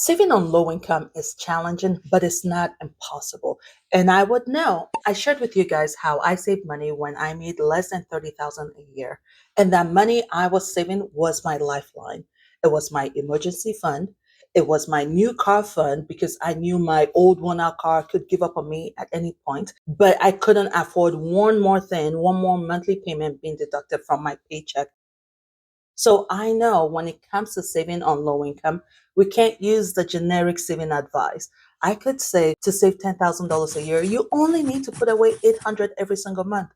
Saving on low income is challenging, but it's not impossible. And I would know. I shared with you guys how I saved money when I made less than 30,000 a year. And that money I was saving was my lifeline. It was my emergency fund. It was my new car fund because I knew my old worn out car could give up on me at any point, but I couldn't afford one more thing, one more monthly payment being deducted from my paycheck. So I know when it comes to saving on low income, we can't use the generic saving advice. I could say to save $10,000 a year, you only need to put away 800 every single month.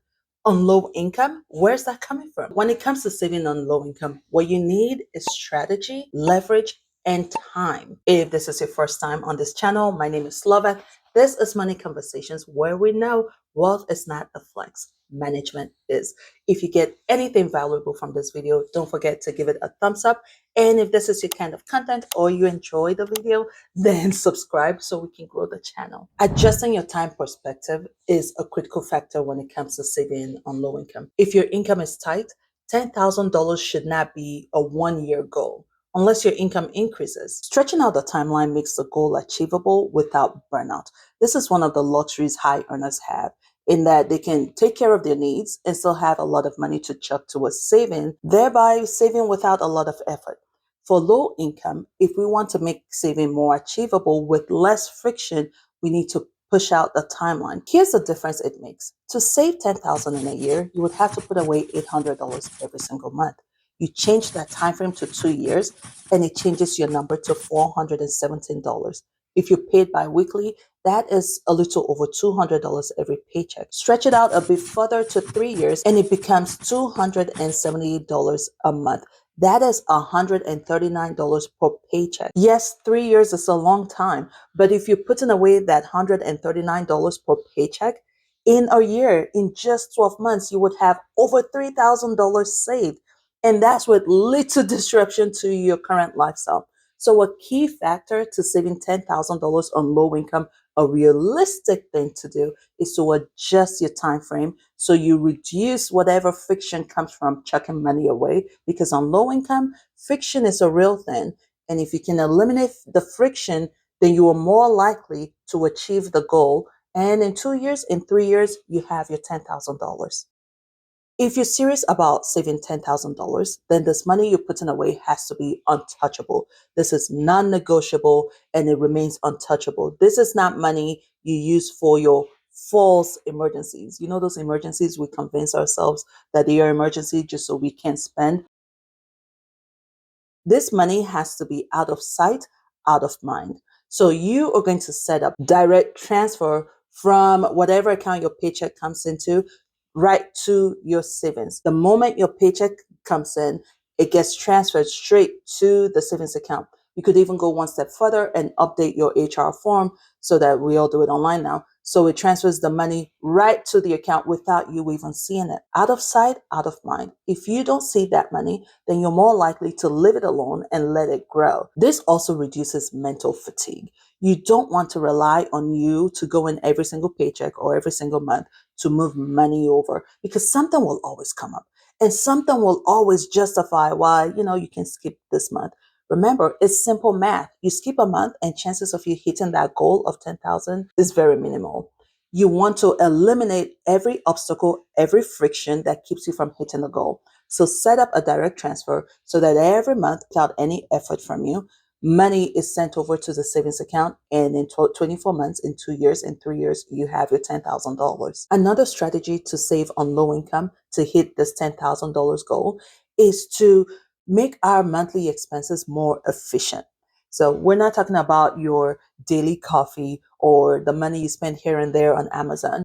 On low income, where's that coming from? When it comes to saving on low income, what you need is strategy, leverage, and time. If this is your first time on this channel, my name is Slovak. This is Money Conversations where we know wealth is not a flex, management is. If you get anything valuable from this video, don't forget to give it a thumbs up. And if this is your kind of content or you enjoy the video, then subscribe so we can grow the channel. Adjusting your time perspective is a critical factor when it comes to saving on low income. If your income is tight, $10,000 should not be a 1 year goal. Unless your income increases. Stretching out the timeline makes the goal achievable without burnout. This is one of the luxuries high earners have, in that they can take care of their needs and still have a lot of money to chuck towards saving, thereby saving without a lot of effort. For low income, if we want to make saving more achievable with less friction, we need to push out the timeline. Here's the difference it makes. To save $10,000 in a year, you would have to put away $800 every single month. You change that time frame to 2 years, and it changes your number to $417. If you're paid bi-weekly, that is a little over $200 every paycheck. Stretch it out a bit further to 3 years, and it becomes $278 a month. That is $139 per paycheck. Yes, 3 years is a long time, but if you're putting away that $139 per paycheck, in a year, in just 12 months, you would have over $3,000 saved. And that's with little disruption to your current lifestyle. So a key factor to saving $10,000 on low income, a realistic thing to do, is to adjust your time frame so you reduce whatever friction comes from chucking money away. Because on low income, friction is a real thing. And if you can eliminate the friction, then you are more likely to achieve the goal. And in 2 years, in 3 years, you have your $10,000. If you're serious about saving $10,000, then this money you're putting away has to be untouchable. This is non-negotiable and it remains untouchable. This is not money you use for your false emergencies. You know, those emergencies we convince ourselves that they are emergency just so we can spend. This money has to be out of sight, out of mind. So you are going to set up direct transfer from whatever account your paycheck comes into right to your savings. The moment your paycheck comes in, it gets transferred straight to the savings account. You could even go one step further and update your HR form so that we all do it online now. So it transfers the money right to the account without you even seeing it. Out of sight, out of mind. If you don't see that money, then you're more likely to leave it alone and let it grow. This also reduces mental fatigue. You don't want to rely on you to go in every single paycheck or every single month to move money over, because something will always come up and something will always justify why, you can skip this month. Remember, it's simple math. You skip a month and chances of you hitting that goal of 10,000 is very minimal. You want to eliminate every obstacle, every friction that keeps you from hitting the goal. So set up a direct transfer so that every month, without any effort from you, money is sent over to the savings account, and in 24 months, in 2 years, in 3 years, you have your $10,000. Another strategy to save on low income to hit this $10,000 goal is to make our monthly expenses more efficient. So we're not talking about your daily coffee or the money you spend here and there on Amazon.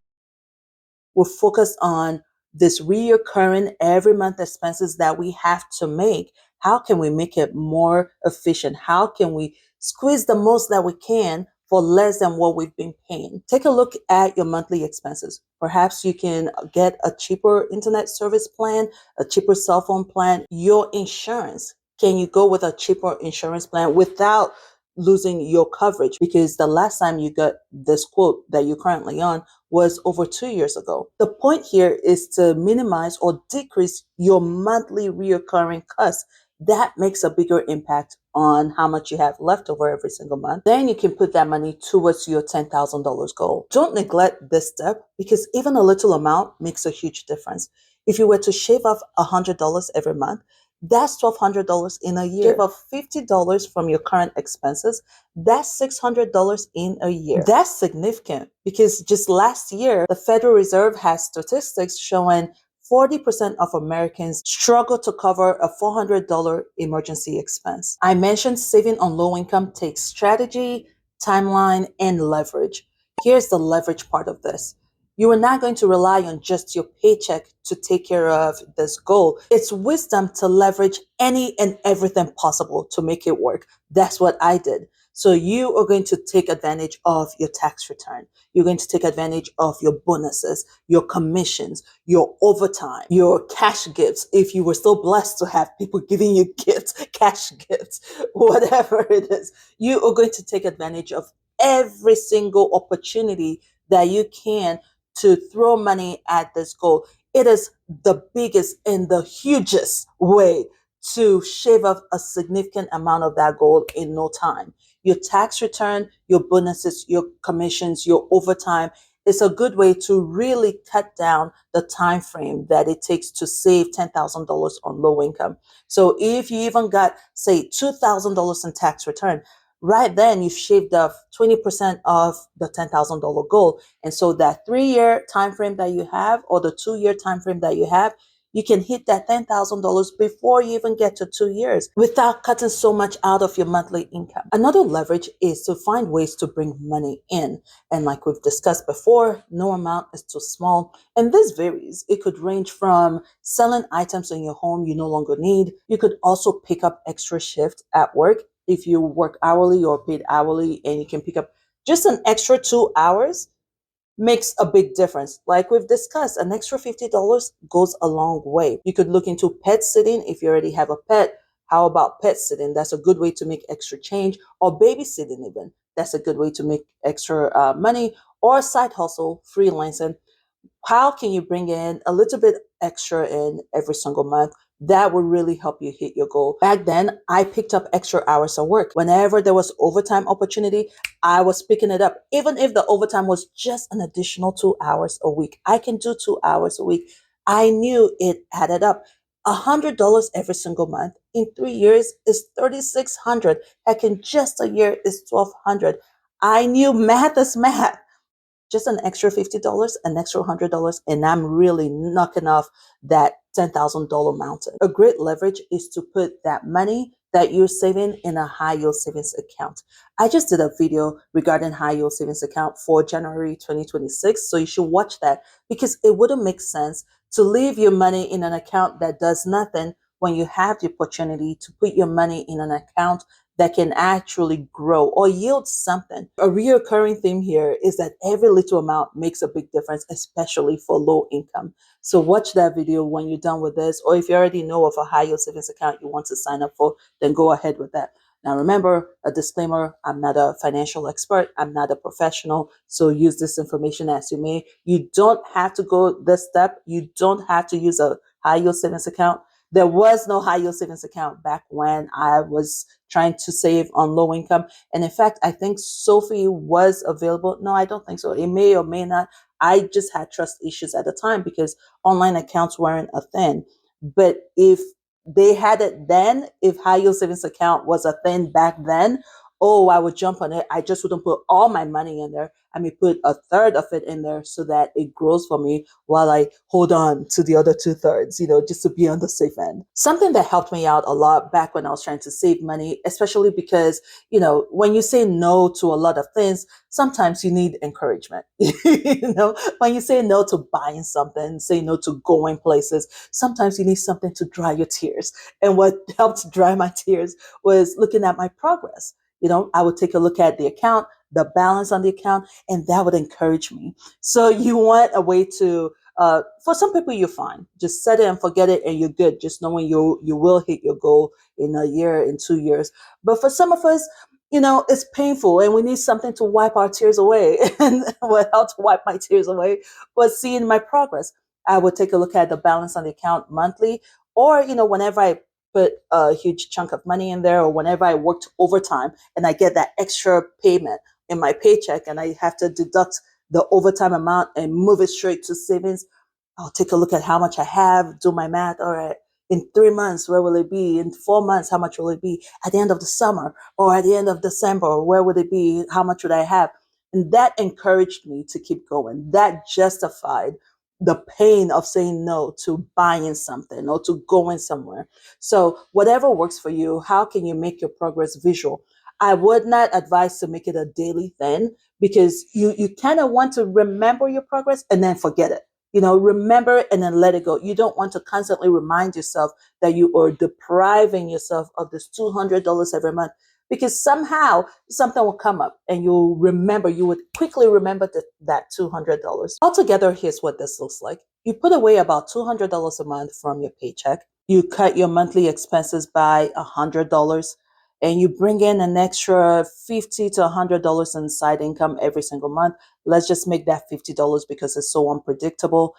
We're focused on this reoccurring every month expenses that we have to make. How can we make it more efficient? How can we squeeze the most that we can for less than what we've been paying? Take a look at your monthly expenses. Perhaps you can get a cheaper internet service plan, a cheaper cell phone plan. Your insurance. Can you go with a cheaper insurance plan without losing your coverage? Because the last time you got this quote that you're currently on was over 2 years ago. The point here is to minimize or decrease your monthly reoccurring costs. That makes a bigger impact on how much you have left over every single month. Then you can put that money towards your $10,000 goal. Don't neglect this step because even a little amount makes a huge difference. If you were to shave off $100 every month, that's $1,200 in a year. Shave off $50 from your current expenses, that's $600 in a year. That's significant because just last year, the Federal Reserve has statistics showing 40% of Americans struggle to cover a $400 emergency expense. I mentioned saving on low income takes strategy, timeline, and leverage. Here's the leverage part of this. You are not going to rely on just your paycheck to take care of this goal. It's wisdom to leverage any and everything possible to make it work. That's what I did. So you are going to take advantage of your tax return. You're going to take advantage of your bonuses, your commissions, your overtime, your cash gifts. If you were still blessed to have people giving you gifts, cash gifts, whatever it is, you are going to take advantage of every single opportunity that you can to throw money at this goal. It is the biggest and the hugest way to shave off a significant amount of that goal in no time. Your tax return, your bonuses, your commissions, your overtime is a good way to really cut down the time frame that it takes to save $10,000 on low income. So if you even got, say, $2,000 in tax return, right then you've shaved off 20% of the $10,000 goal. And so that 3-year time frame that you have, or the 2-year time frame that you have, you can hit that $10,000 before you even get to 2 years without cutting so much out of your monthly income. Another leverage is to find ways to bring money in. And like we've discussed before, no amount is too small. And this varies. It could range from selling items in your home you no longer need. You could also pick up extra shifts at work if you work hourly or paid hourly, and you can pick up just an extra 2 hours. Makes a big difference. Like we've discussed, an extra $50 goes a long way. You could look into pet sitting if you already have a pet. How about pet sitting? That's a good way to make extra change. Or babysitting even. That's a good way to make extra money. Or side hustle, freelancing. How can you bring in a little bit extra in every single month? That would really help you hit your goal. Back then, I picked up extra hours of work. Whenever there was overtime opportunity, I was picking it up. Even if the overtime was just an additional 2 hours a week, I can do 2 hours a week. I knew it added up. $100 every single month in 3 years is $3,600. Heck, in just a year is $1,200. I knew math is math. Just an extra $50, an extra $100, and I'm really knocking off that $10,000 mountain. A great leverage is to put that money that you're saving in a high yield savings account. I just did a video regarding high yield savings account for January 2026, so you should watch that because it wouldn't make sense to leave your money in an account that does nothing when you have the opportunity to put your money in an account that can actually grow or yield something. A reoccurring theme here is that every little amount makes a big difference, especially for low income. So watch that video when you're done with this, or if you already know of a high yield savings account you want to sign up for, then go ahead with that. Now remember, a disclaimer, I'm not a financial expert, I'm not a professional, so use this information as you may. You don't have to go this step, you don't have to use a high yield savings account. There was no high yield savings account back when I was trying to save on low income. And in fact, I think Sophie was available. No, I don't think so. It may or may not. I just had trust issues at the time because online accounts weren't a thing. But if they had it then, if high yield savings account was a thing back then, oh, I would jump on it. I just wouldn't put all my money in there. I mean, put a third of it in there so that it grows for me while I hold on to the other 2/3, just to be on the safe end. Something that helped me out a lot back when I was trying to save money, especially because, when you say no to a lot of things, sometimes you need encouragement. When you say no to buying something, say no to going places, sometimes you need something to dry your tears. And what helped dry my tears was looking at my progress. I would take a look at the account, the balance on the account, and that would encourage me. So you want a way to, for some people, you're fine. Just set it and forget it, and you're good. Just knowing you will hit your goal in a year, in 2 years. But for some of us, it's painful, and we need something to wipe our tears away. And what helped wipe my tears away was seeing my progress. I would take a look at the balance on the account monthly, or whenever I put a huge chunk of money in there, or whenever I worked overtime and I get that extra payment in my paycheck and I have to deduct the overtime amount and move it straight to savings, I'll take a look at how much I have, do my math. All right, in 3 months, where will it be? In 4 months, how much will it be? At the end of the summer or at the end of December, where would it be? How much would I have? And that encouraged me to keep going. That justified the pain of saying no to buying something or to going somewhere. So, whatever works for you, how can you make your progress visual? I would not advise to make it a daily thing because you kind of want to remember your progress and then forget it. Remember it and then let it go. You don't want to constantly remind yourself that you are depriving yourself of this $200 every month, because somehow something will come up and you would quickly remember that $200. Altogether, here's what this looks like. You put away about $200 a month from your paycheck. You cut your monthly expenses by $100, and you bring in an extra $50 to $100 in side income every single month. Let's just make that $50 because it's so unpredictable.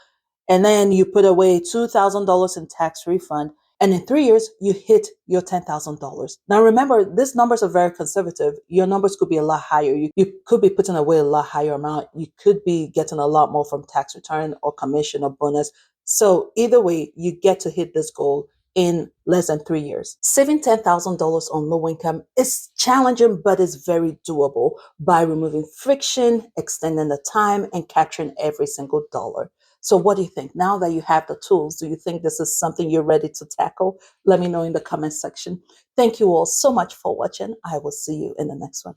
And then you put away $2,000 in tax refund. And in 3 years, you hit your $10,000. Now, remember, these numbers are very conservative. Your numbers could be a lot higher. You could be putting away a lot higher amount. You could be getting a lot more from tax return or commission or bonus. So either way, you get to hit this goal in less than 3 years. Saving $10,000 on low income is challenging, but it's very doable by removing friction, extending the time, and capturing every single dollar. So, what do you think? Now that you have the tools, do you think this is something you're ready to tackle? Let me know in the comment section. Thank you all so much for watching. I will see you in the next one.